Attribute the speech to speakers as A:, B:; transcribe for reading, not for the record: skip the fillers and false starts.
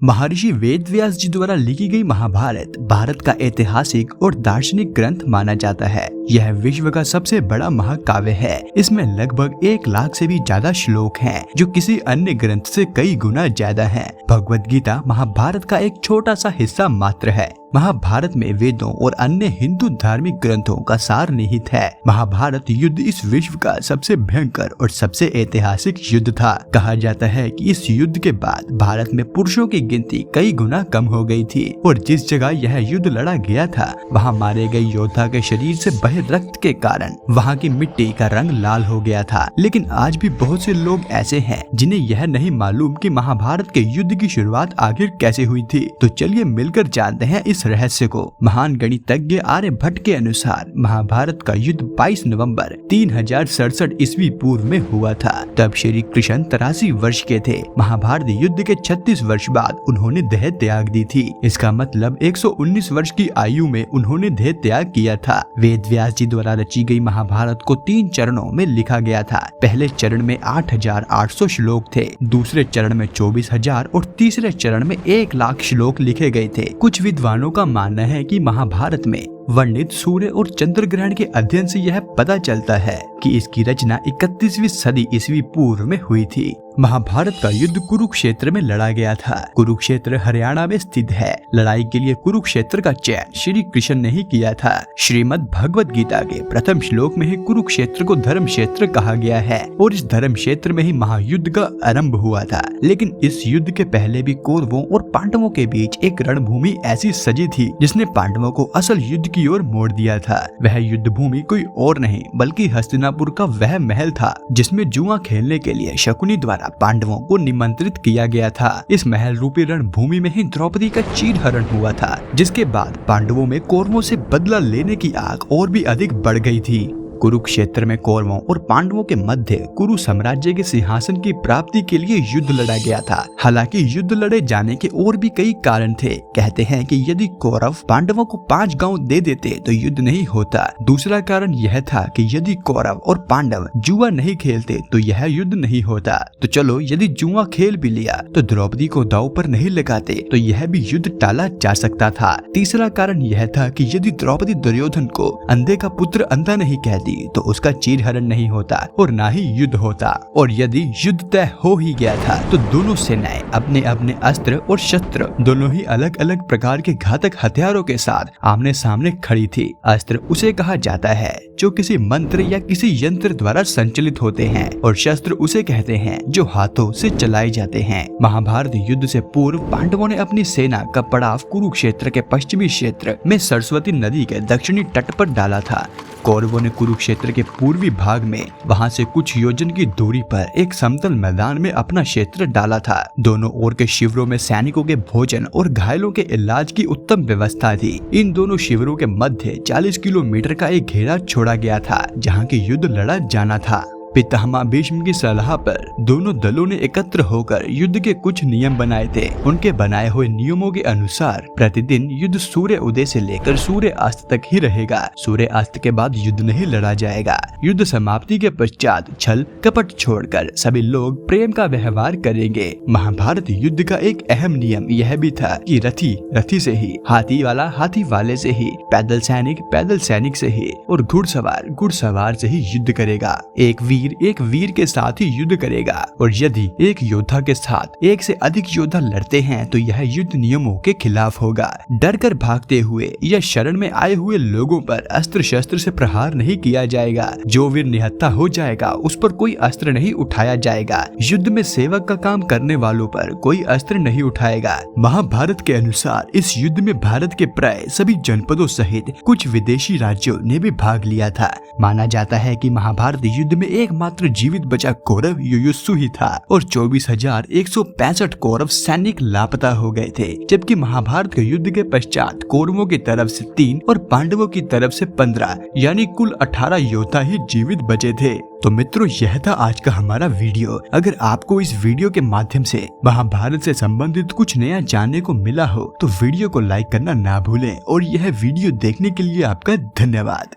A: महर्षि वेदव्यास जी द्वारा लिखी गई महाभारत भारत का ऐतिहासिक और दार्शनिक ग्रंथ माना जाता है। यह विश्व का सबसे बड़ा महाकाव्य है। इसमें लगभग 1 लाख से भी ज्यादा श्लोक हैं, जो किसी अन्य ग्रंथ से कई गुना ज्यादा हैं। भगवद गीता महाभारत का एक छोटा सा हिस्सा मात्र है। महाभारत में वेदों और अन्य हिंदू धार्मिक ग्रंथों का सार निहित है। महाभारत युद्ध इस विश्व का सबसे भयंकर और सबसे ऐतिहासिक युद्ध था। कहा जाता है कि इस युद्ध के बाद भारत में पुरुषों की गिनती कई गुना कम हो गई थी और जिस जगह यह युद्ध लड़ा गया था वहां मारे गए योद्धा के शरीर से बहे रक्त के कारण वहां की मिट्टी का रंग लाल हो गया था। लेकिन आज भी बहुत से लोग ऐसे हैं जिन्हें यह नहीं मालूम कि महाभारत के युद्ध की शुरुआत आखिर कैसे हुई थी। तो चलिए मिलकर जानते हैं इस रहस्य को। महान गणितज्ञ आर्यभट्ट के अनुसार महाभारत का युद्ध 22 नवंबर 3067 ईस्वी पूर्व में हुआ था। तब श्री कृष्ण 83 वर्ष के थे। महाभारत युद्ध के 36 वर्ष बाद उन्होंने देह त्याग दी थी। इसका मतलब 119 वर्ष की आयु में उन्होंने देह त्याग किया था। वेद व्यास जी द्वारा रची गई महाभारत को 3 चरणों में लिखा गया था। पहले चरण में 8800 श्लोक थे, दूसरे चरण में 24,000 और तीसरे चरण में 1 लाख श्लोक लिखे गए थे। कुछ विद्वानों का मानना है कि महाभारत में वर्णित सूर्य और चंद्र ग्रहण के अध्ययन से यह पता चलता है कि इसकी रचना 31वीं सदी ईस्वी पूर्व में हुई थी। महाभारत का युद्ध कुरुक्षेत्र में लड़ा गया था। कुरुक्षेत्र हरियाणा में स्थित है। लड़ाई के लिए कुरुक्षेत्र का चयन श्री कृष्ण ने ही किया था। श्रीमद् भगवद गीता के प्रथम श्लोक में ही कुरुक्षेत्र को धर्म क्षेत्र कहा गया है और इस धर्म क्षेत्र में ही महायुद्ध का आरंभ हुआ था। लेकिन इस युद्ध के पहले भी कौरवों और पांडवों के बीच एक रणभूमि ऐसी सजी थी जिसने पांडवों को असल युद्ध की ओर मोड़ दिया था। वह युद्ध भूमि कोई और नहीं बल्कि हस्तिनापुर का वह महल था जिसमें जुआ खेलने के लिए शकुनी द्वारा पांडवों को निमंत्रित किया गया था। इस महल रूपी रणभूमि में ही द्रौपदी का चीरहरण हुआ था, जिसके बाद पांडवों में कौरवों से बदला लेने की आग और भी अधिक बढ़ गई थी। कुरुक्षेत्र में कौरवों और पांडवों के मध्य कुरु साम्राज्य के सिंहासन की प्राप्ति के लिए युद्ध लड़ा गया था। हालांकि युद्ध लड़े जाने के और भी कई कारण थे। कहते हैं कि यदि कौरव पांडवों को 5 गांव दे देते तो युद्ध नहीं होता। दूसरा कारण यह था कि यदि कौरव और पांडव जुआ नहीं खेलते तो यह युद्ध नहीं होता। तो चलो यदि जुआ खेल भी लिया तो द्रौपदी को दांव पर नहीं लगाते तो यह भी युद्ध टाला जा सकता था। तीसरा कारण यह था कि यदि द्रौपदी दुर्योधन को अंधे का पुत्र अंधा नहीं कहती तो उसका चीरहरण नहीं होता और ना ही युद्ध होता। और यदि युद्ध तय हो ही गया था तो दोनों सेनाएं अपने अपने अस्त्र और शस्त्र दोनों ही अलग अलग प्रकार के घातक हथियारों के साथ आमने सामने खड़ी थी। अस्त्र उसे कहा जाता है जो किसी मंत्र या किसी यंत्र द्वारा संचालित होते हैं और शस्त्र उसे कहते हैं जो हाथों से चलाए जाते हैं। महाभारत युद्ध से पूर्व पांडवों ने अपनी सेना का पड़ाव कुरुक्षेत्र के पश्चिमी क्षेत्र में सरस्वती नदी के दक्षिणी तट पर डाला था। कौरवों ने कुरुक्षेत्र के पूर्वी भाग में वहां से कुछ योजन की दूरी पर एक समतल मैदान में अपना क्षेत्र डाला था। दोनों ओर के शिविरों में सैनिकों के भोजन और घायलों के इलाज की उत्तम व्यवस्था थी। इन दोनों शिविरों के मध्य 40 किलोमीटर का एक घेरा छोड़ा गया था जहां की युद्ध लड़ा जाना था। पितामह भीष्म की सलाह पर दोनों दलों ने एकत्र होकर युद्ध के कुछ नियम बनाए थे। उनके बनाए हुए नियमों के अनुसार प्रतिदिन युद्ध सूर्य उदय से लेकर सूर्य अस्त तक ही रहेगा। सूर्य अस्त के बाद युद्ध नहीं लड़ा जाएगा। युद्ध समाप्ति के पश्चात छल कपट छोड़कर सभी लोग प्रेम का व्यवहार करेंगे। महाभारत युद्ध का एक अहम नियम यह भी था कि रथी रथी से ही, हाथी वाला हाथी वाले से ही, पैदल सैनिक से ही और घुड़सवार से ही युद्ध करेगा। एक वीर के साथ ही युद्ध करेगा और यदि एक योद्धा के साथ एक से अधिक योद्धा लड़ते हैं तो यह युद्ध नियमों के खिलाफ होगा। डर कर भागते हुए या शरण में आए हुए लोगों पर अस्त्र शस्त्र से प्रहार नहीं किया जाएगा। जो वीर निहत्था हो जाएगा उस पर कोई अस्त्र नहीं उठाया जाएगा। युद्ध में सेवक का काम करने वालों पर कोई अस्त्र नहीं उठाएगा। महाभारत के अनुसार इस युद्ध में भारत के प्राय सभी जनपदों सहित कुछ विदेशी राज्यों ने भी भाग लिया था। माना जाता है कि महाभारत युद्ध में एकमात्र जीवित बचा कौरव युयुत्सु ही था और 24,165 कौरव सैनिक लापता हो गए थे। जबकि महाभारत के युद्ध के पश्चात कौरवों की तरफ से 3 और पांडवों की तरफ से 15 यानी कुल 18 योद्धा ही जीवित बचे थे। तो मित्रों यह था आज का हमारा वीडियो। अगर आपको इस वीडियो के माध्यम से महाभारत से संबंधित कुछ नया जानने को मिला हो तो वीडियो को लाइक करना ना भूलें और यह वीडियो देखने के लिए आपका धन्यवाद।